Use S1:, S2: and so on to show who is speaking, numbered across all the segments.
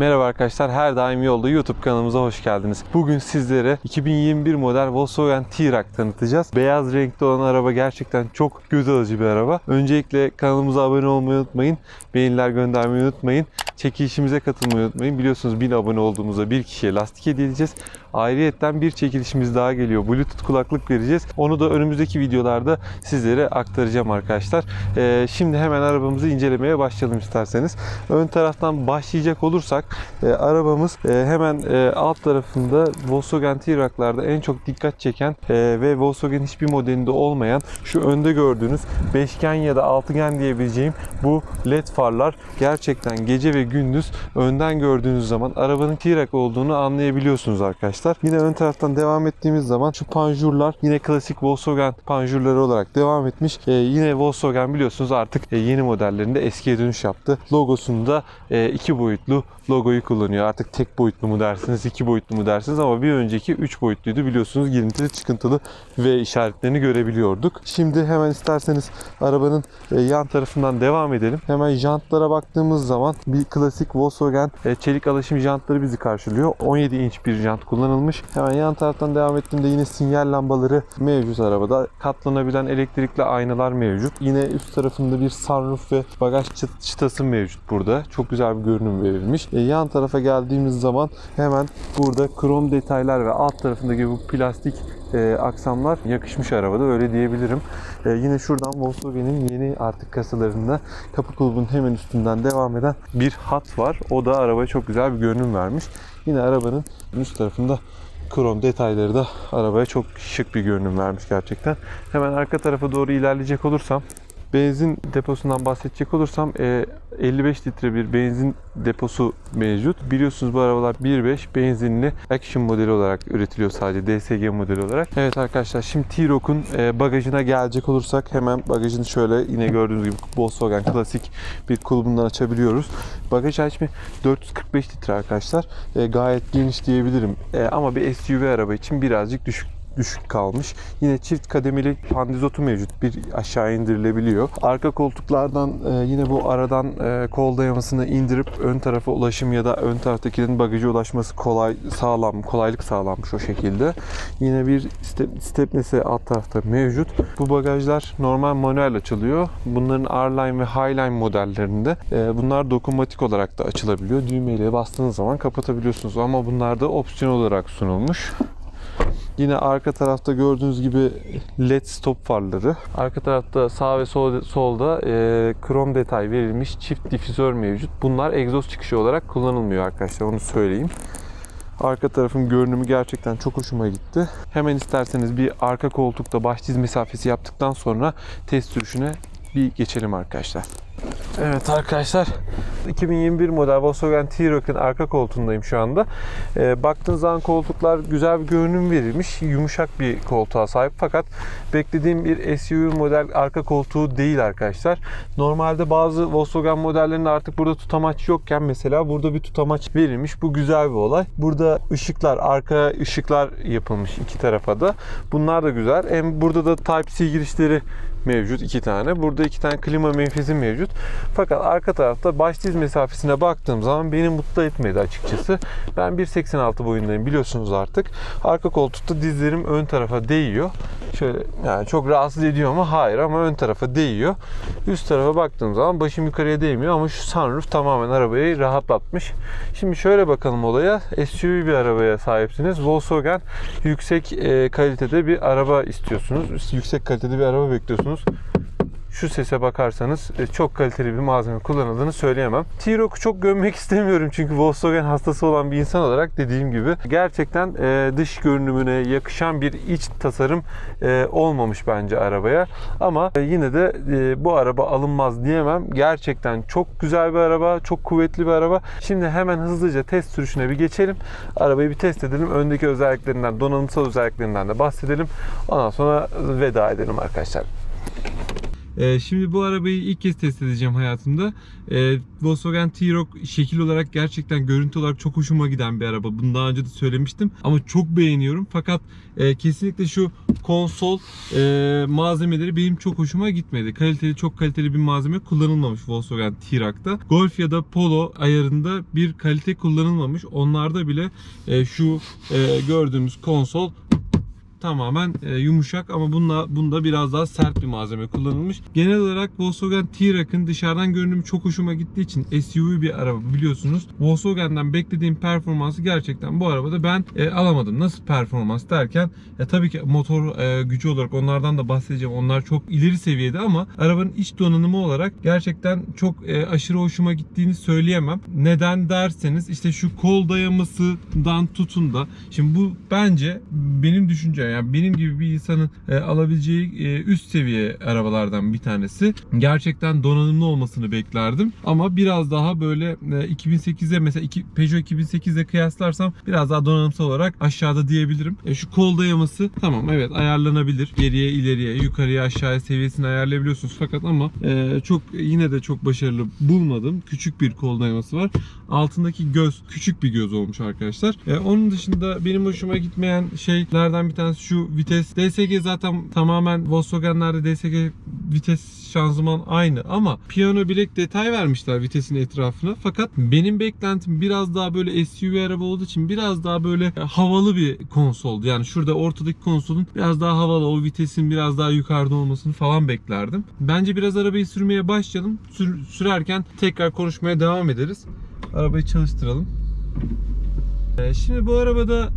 S1: Merhaba arkadaşlar, her daim yolda YouTube kanalımıza hoş geldiniz. Bugün sizlere 2021 model Volkswagen T-roc tanıtacağız. Beyaz renkli olan araba gerçekten çok göz alıcı bir araba. Öncelikle kanalımıza abone olmayı unutmayın. Beğeniler göndermeyi unutmayın. Çekilişimize katılmayı unutmayın. Biliyorsunuz 1000 abone olduğumuzda bir kişiye lastik hediye edeceğiz. Ayrıyetten bir çekilişimiz daha geliyor. Bluetooth kulaklık vereceğiz. Onu da önümüzdeki videolarda sizlere aktaracağım arkadaşlar. Şimdi hemen arabamızı incelemeye başlayalım isterseniz. Ön taraftan başlayacak olursak arabamız hemen alt tarafında Volkswagen T-roc'larda en çok dikkat çeken ve Volkswagen hiçbir modelinde olmayan şu önde gördüğünüz beşgen ya da altıgen diyebileceğim bu led farlar gerçekten gece ve gündüz önden gördüğünüz zaman arabanın T-roc olduğunu anlayabiliyorsunuz arkadaşlar. Yine ön taraftan devam ettiğimiz zaman şu panjurlar yine klasik Volkswagen panjurları olarak devam etmiş. Yine Volkswagen biliyorsunuz artık yeni modellerinde eskiye dönüş yaptı. Logosunda iki boyutlu logoyu kullanıyor. Artık tek boyutlu mu dersiniz, iki boyutlu mu dersiniz ama bir önceki 3 boyutluydu. Biliyorsunuz girintili çıkıntılı V işaretlerini görebiliyorduk. Şimdi hemen isterseniz arabanın yan tarafından devam edelim. Hemen jantlara baktığımız zaman bir klasik Volkswagen çelik alaşım jantları bizi karşılıyor. 17 inç bir jant kullanılmış. Hemen yan taraftan devam ettiğimde yine sinyal lambaları mevcut arabada. Katlanabilen elektrikli aynalar mevcut. Yine üst tarafında bir sunroof ve bagaj çıtası mevcut burada. Çok güzel bir görünüm verilmiş. Yan tarafa geldiğimiz zaman hemen burada krom detaylar ve alt tarafındaki bu plastik aksamlar yakışmış arabada, öyle diyebilirim. Yine şuradan Volkswagen'in yeni artık kasalarında kapı kulubunun hemen üstünden devam eden bir hat var. O da arabaya çok güzel bir görünüm vermiş. Yine arabanın üst tarafında krom detayları da arabaya çok şık bir görünüm vermiş gerçekten. Hemen arka tarafa doğru ilerleyecek olursam, benzin deposundan bahsedecek olursam 55 litre bir benzin deposu mevcut. Biliyorsunuz bu arabalar 1.5 benzinli Action modeli olarak üretiliyor, sadece DSG modeli olarak. Evet arkadaşlar, şimdi T-roc'un bagajına gelecek olursak hemen bagajını şöyle yine gördüğünüz gibi Volkswagen klasik bir kulubundan açabiliyoruz. Bagaj hacmi 445 litre arkadaşlar. Gayet geniş diyebilirim. Ama bir SUV araba için birazcık düşük kalmış. Yine çift kademeli pandizotu mevcut. Bir aşağı indirilebiliyor. Arka koltuklardan yine bu aradan kol dayamasını indirip ön tarafa ulaşım ya da ön taraftakilerin bagaja ulaşması kolaylık sağlanmış o şekilde. Yine bir stepnesi alt tarafta mevcut. Bu bagajlar normal manuel açılıyor. Bunların R-line ve highline modellerinde bunlar dokunmatik olarak da açılabiliyor. Düğmeyle bastığınız zaman kapatabiliyorsunuz ama bunlar da opsiyon olarak sunulmuş. Yine arka tarafta gördüğünüz gibi led stop farları. Arka tarafta sağ ve solda krom detay verilmiş çift difüzör mevcut. Bunlar egzoz çıkışı olarak kullanılmıyor arkadaşlar, onu söyleyeyim. Arka tarafın görünümü gerçekten çok hoşuma gitti. Hemen isterseniz bir arka koltukta baş diz mesafesi yaptıktan sonra test sürüşüne bir geçelim arkadaşlar. Evet arkadaşlar, 2021 model Volkswagen T-roc'un arka koltuğundayım şu anda. Baktığınız zaman koltuklar güzel bir görünüm verilmiş. Yumuşak bir koltuğa sahip fakat beklediğim bir SUV model arka koltuğu değil arkadaşlar. Normalde bazı Volkswagen modellerinde artık burada tutamaç yokken mesela burada bir tutamaç verilmiş. Bu güzel bir olay. Burada ışıklar, arka ışıklar yapılmış iki tarafa da. Bunlar da güzel. Hem burada da Type-C girişleri mevcut, 2 tane. Burada 2 tane klima menfezi mevcut. Fakat arka tarafta baş diz mesafesine baktığım zaman beni mutlu etmedi açıkçası. Ben 1.86 boyundayım biliyorsunuz artık. Arka koltukta dizlerim ön tarafa değiyor. Şöyle yani çok rahatsız ediyor ama hayır, ama ön tarafa değiyor. Üst tarafa baktığım zaman başım yukarıya değmiyor ama şu sunroof tamamen arabayı rahatlatmış. Şimdi şöyle bakalım olaya. SUV bir arabaya sahipsiniz. Volkswagen yüksek kalitede bir araba istiyorsunuz. Yüksek kalitede bir araba bekliyorsunuz. Şu sese bakarsanız çok kaliteli bir malzeme kullanıldığını söyleyemem. T-roc'u çok gömmek istemiyorum çünkü Volkswagen hastası olan bir insan olarak dediğim gibi gerçekten dış görünümüne yakışan bir iç tasarım olmamış bence arabaya. Ama yine de bu araba alınmaz diyemem. Gerçekten çok güzel bir araba, çok kuvvetli bir araba. Şimdi hemen hızlıca test sürüşüne bir geçelim. Arabayı bir test edelim. Öndeki özelliklerinden, donanımsal özelliklerinden de bahsedelim. Ondan sonra veda edelim arkadaşlar. Şimdi bu arabayı ilk kez test edeceğim hayatımda. Volkswagen T-roc şekil olarak gerçekten görüntü olarak çok hoşuma giden bir araba. Bunu daha önce de söylemiştim ama çok beğeniyorum. Fakat kesinlikle şu konsol malzemeleri benim çok hoşuma gitmedi. Çok kaliteli bir malzeme kullanılmamış Volkswagen T-roc'ta. Golf ya da Polo ayarında bir kalite kullanılmamış. Onlarda bile şu gördüğümüz konsol tamamen yumuşak ama bunda biraz daha sert bir malzeme kullanılmış. Genel olarak Volkswagen T-roc'ın dışarıdan görünümü çok hoşuma gittiği için SUV bir araba biliyorsunuz. Volkswagen'den beklediğim performansı gerçekten bu arabada ben alamadım. Nasıl performans derken tabii ki motor gücü olarak onlardan da bahsedeceğim. Onlar çok ileri seviyede ama arabanın iç donanımı olarak gerçekten çok aşırı hoşuma gittiğini söyleyemem. Neden derseniz işte şu kol dayamasından tutun da şimdi bu bence benim düşüncem, yani benim gibi bir insanın alabileceği üst seviye arabalardan bir tanesi. Gerçekten donanımlı olmasını beklerdim. Ama biraz daha böyle 2008'e mesela Peugeot 2008'e kıyaslarsam biraz daha donanımsal olarak aşağıda diyebilirim. Şu kol dayaması tamam, evet, ayarlanabilir. Geriye, ileriye, yukarıya, aşağıya seviyesini ayarlayabiliyorsunuz. Fakat ama yine de çok başarılı bulmadım. Küçük bir kol dayaması var. Altındaki göz küçük bir göz olmuş arkadaşlar. Onun dışında benim hoşuma gitmeyen şeylerden bir tanesi şu vites. DSG zaten tamamen Volkswagen'lerde DSG vites şanzıman aynı ama piyano bilek detay vermişler vitesin etrafına. Fakat benim beklentim biraz daha böyle SUV araba olduğu için biraz daha böyle havalı bir konsoldu. Yani şurada ortadaki konsolun biraz daha havalı, o vitesin biraz daha yukarıda olmasını falan beklerdim. Bence biraz arabayı sürmeye başlayalım. Sürerken tekrar konuşmaya devam ederiz. Arabayı çalıştıralım. Şimdi bu arabada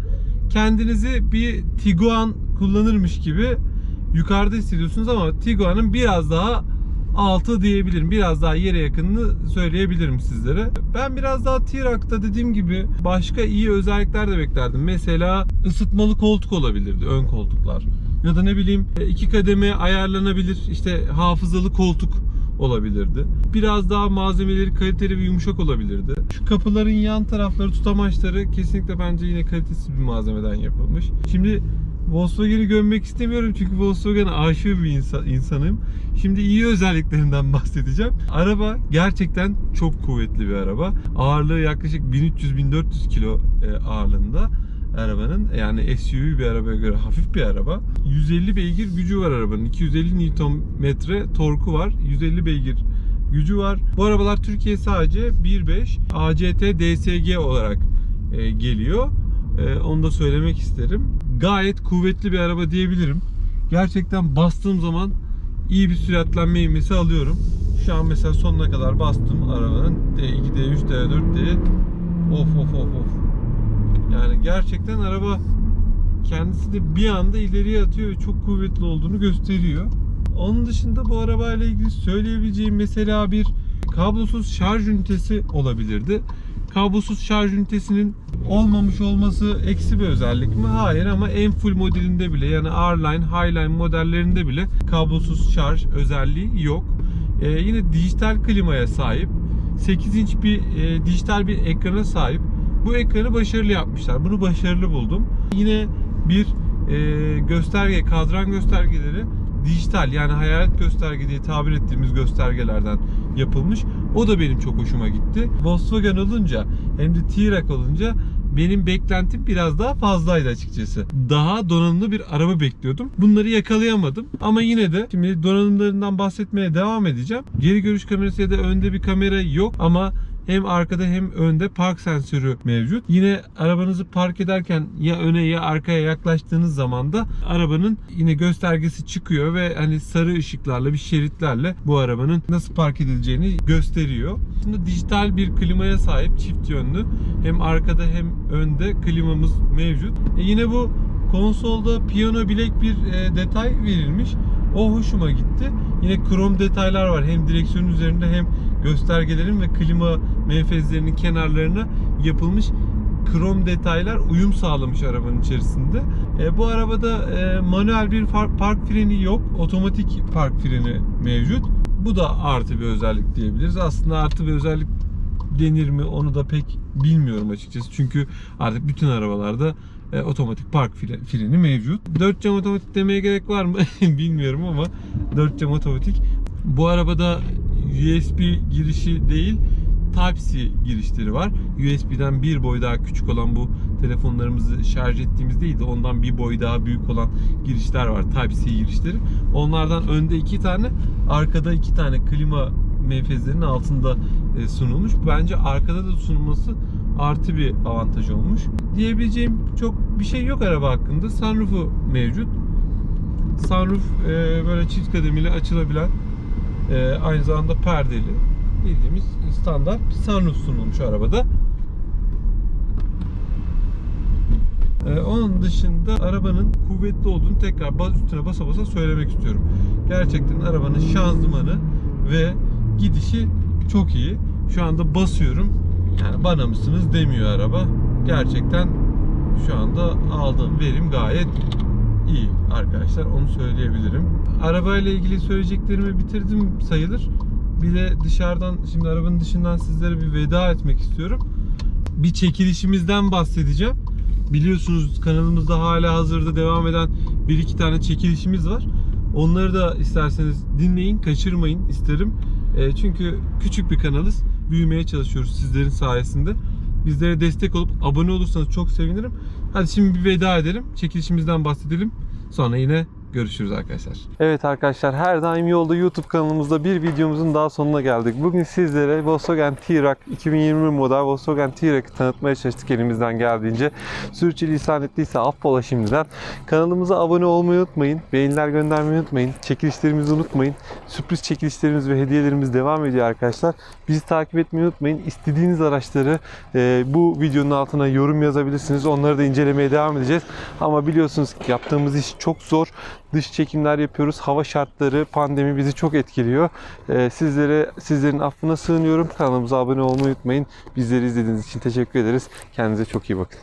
S1: kendinizi bir Tiguan kullanırmış gibi yukarıda hissediyorsunuz ama Tiguan'ın biraz daha altı diyebilirim. Biraz daha yere yakınını söyleyebilirim sizlere. Ben biraz daha T-roc'ta dediğim gibi başka iyi özellikler de beklerdim. Mesela ısıtmalı koltuk olabilirdi, ön koltuklar. Ya da ne bileyim 2 kademe ayarlanabilir işte hafızalı koltuk olabilirdi. Biraz daha malzemeleri kaliteli ve yumuşak olabilirdi. Şu kapıların yan tarafları, tutamaçları kesinlikle bence yine kalitesiz bir malzemeden yapılmış. Şimdi Volkswagen'i gömmek istemiyorum çünkü Volkswagen'e aşığı bir insanım. Şimdi iyi özelliklerinden bahsedeceğim. Araba gerçekten çok kuvvetli bir araba. Ağırlığı yaklaşık 1300-1400 kilo ağırlığında arabanın, yani SUV bir arabaya göre hafif bir araba. 150 beygir gücü var arabanın. 250 Nm torku var. 150 beygir gücü var. Bu arabalar Türkiye sadece 1.5 ACT DSG olarak geliyor. Onu da söylemek isterim. Gayet kuvvetli bir araba diyebilirim. Gerçekten bastığım zaman iyi bir süratlenme ivmesi alıyorum. Şu an mesela sonuna kadar bastım arabanın. D2, D3, D4, D. Of. Yani gerçekten araba kendisi de bir anda ileriye atıyor ve çok kuvvetli olduğunu gösteriyor. Onun dışında bu arabayla ilgili söyleyebileceğim mesela bir kablosuz şarj ünitesi olabilirdi. Kablosuz şarj ünitesinin olmamış olması eksi bir özellik mi? Hayır, ama en full modelinde bile, yani R-Line, highline modellerinde bile kablosuz şarj özelliği yok. Yine dijital klimaya sahip, 8 inç bir dijital bir ekrana sahip. Bu ekranı başarılı yapmışlar. Bunu başarılı buldum. Yine bir gösterge, kadran göstergeleri dijital, yani hayalet gösterge diye tabir ettiğimiz göstergelerden yapılmış. O da benim çok hoşuma gitti. Volkswagen olunca hem de T-roc olunca benim beklentim biraz daha fazlaydı açıkçası. Daha donanımlı bir araba bekliyordum. Bunları yakalayamadım. Ama yine de şimdi donanımlarından bahsetmeye devam edeceğim. Geri görüş kamerası ya da önde bir kamera yok ama hem arkada hem önde park sensörü mevcut. Yine arabanızı park ederken ya öne ya arkaya yaklaştığınız zaman da arabanın yine göstergesi çıkıyor ve hani sarı ışıklarla, bir şeritlerle bu arabanın nasıl park edileceğini gösteriyor. Şimdi dijital bir klimaya sahip, çift yönlü. Hem arkada hem önde klimamız mevcut. Yine bu konsolda piyano bilek bir detay verilmiş. O hoşuma gitti. Yine krom detaylar var. Hem direksiyonun üzerinde hem göstergelerin ve klima menfezlerinin kenarlarına yapılmış krom detaylar uyum sağlamış arabanın içerisinde. Bu arabada manuel bir park freni yok. Otomatik park freni mevcut. Bu da artı bir özellik diyebiliriz. Aslında artı bir özellik denir mi onu da pek bilmiyorum açıkçası. Çünkü artık bütün arabalarda otomatik park freni mevcut. 4 cam otomatik demeye gerek var mı bilmiyorum ama 4 cam otomatik. Bu arabada USB girişi değil, Type-C girişleri var. USB'den bir boy daha küçük olan, bu telefonlarımızı şarj ettiğimiz değil de ondan bir boy daha büyük olan girişler var. Type-C girişleri. Onlardan önde 2 tane, arkada 2 tane klima menfezlerinin altında sunulmuş. Bence arkada da sunulması artı bir avantaj olmuş. Diyebileceğim çok bir şey yok araba hakkında. Sunroof'u mevcut. Sunroof böyle çift kademeli açılabilen, aynı zamanda perdeli, bildiğimiz standart bir sunroof sunulmuş arabada. Onun dışında arabanın kuvvetli olduğunu tekrar üstüne basa basa söylemek istiyorum. Gerçekten arabanın şanzımanı ve gidişi çok iyi. Şu anda basıyorum. Yani bana mısınız demiyor araba. Gerçekten şu anda aldığım verim gayet iyi arkadaşlar. Onu söyleyebilirim. Arabayla ilgili söyleyeceklerimi bitirdim sayılır. Bir de dışarıdan, şimdi arabanın dışından sizlere bir veda etmek istiyorum. Bir çekilişimizden bahsedeceğim. Biliyorsunuz kanalımızda hala hazırda devam eden 1-2 tane çekilişimiz var. Onları da isterseniz dinleyin, kaçırmayın isterim. Çünkü küçük bir kanalız. Büyümeye çalışıyoruz sizlerin sayesinde. Bizlere destek olup abone olursanız çok sevinirim. Hadi şimdi bir veda edelim. Çekilişimizden bahsedelim. Sonra yine görüşürüz arkadaşlar. Evet arkadaşlar, her daim yolda YouTube kanalımızda bir videomuzun daha sonuna geldik. Bugün sizlere Volkswagen T-roc 2020 model Volkswagen T-roc'ı tanıtmaya çalıştık elimizden geldiğince. Sürçülisan ettiyse affola şimdiden. Kanalımıza abone olmayı unutmayın. Beğeniler göndermeyi unutmayın. Çekilişlerimizi unutmayın. Sürpriz çekilişlerimiz ve hediyelerimiz devam ediyor arkadaşlar. Bizi takip etmeyi unutmayın. İstediğiniz araçları bu videonun altına yorum yazabilirsiniz. Onları da incelemeye devam edeceğiz. Ama biliyorsunuz ki yaptığımız iş çok zor. Dış çekimler yapıyoruz. Hava şartları, pandemi bizi çok etkiliyor. Sizlerin affına sığınıyorum. Kanalımıza abone olmayı unutmayın. Bizleri izlediğiniz için teşekkür ederiz. Kendinize çok iyi bakın.